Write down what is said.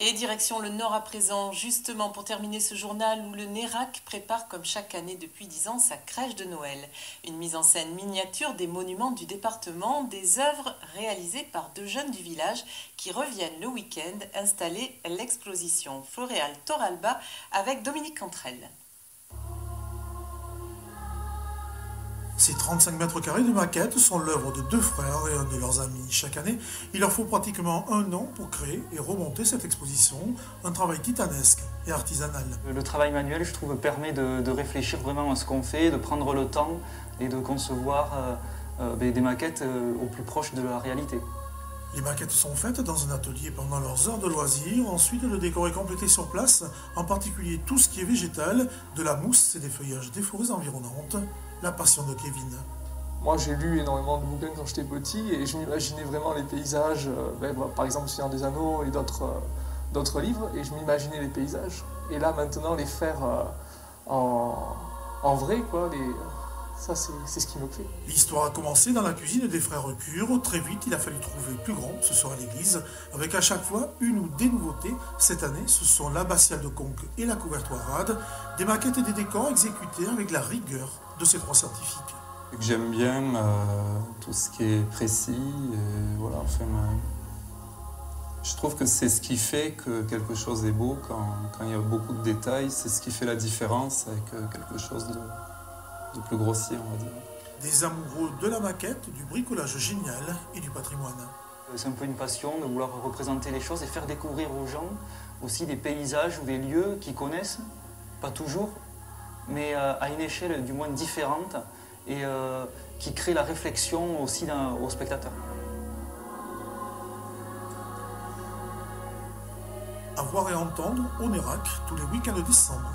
Et direction le Nord à présent, justement pour terminer ce journal où le NERAC prépare comme chaque année depuis 10 ans sa crèche de Noël. Une mise en scène miniature des monuments du département, des œuvres réalisées par 2 jeunes du village qui reviennent le week-end installer l'exposition Floréal Toralba avec Dominique Cantrell. Ces 35 mètres carrés de maquettes sont l'œuvre de 2 frères et un de leurs amis. Chaque année, il leur faut pratiquement un an pour créer et remonter cette exposition, un travail titanesque et artisanal. Le travail manuel, je trouve, permet de réfléchir vraiment à ce qu'on fait, de prendre le temps et de concevoir des maquettes au plus proche de la réalité. Les maquettes sont faites dans un atelier pendant leurs heures de loisirs. Ensuite, le décor est complété sur place, en particulier tout ce qui est végétal, de la mousse et des feuillages des forêts environnantes. La passion de Kevin. Moi, j'ai lu énormément de bouquins quand j'étais petit et je m'imaginais vraiment les paysages, par exemple Seigneur des Anneaux et d'autres livres, et je m'imaginais les paysages. Et là, maintenant, les faire en vrai, quoi, ça, c'est ce qui me plaît. L'histoire a commencé dans la cuisine des frères Cure. Très vite, il a fallu trouver plus grand, ce sera l'église, avec à chaque fois une ou des nouveautés. Cette année, ce sont l'abbatiale de Conques et la couvertoirade, des maquettes et des décors exécutés avec la rigueur de ces 3 scientifiques. J'aime bien tout ce qui est précis. Et voilà, enfin, je trouve que c'est ce qui fait que quelque chose est beau quand il y a beaucoup de détails. C'est ce qui fait la différence avec quelque chose de plus grossier, on va dire. Des amoureux de la maquette, du bricolage génial et du patrimoine. C'est un peu une passion de vouloir représenter les choses et faire découvrir aux gens aussi des paysages ou des lieux qu'ils connaissent, pas toujours, mais à une échelle du moins différente et qui crée la réflexion aussi aux spectateurs. À voir et entendre au NERAC tous les week-ends de décembre.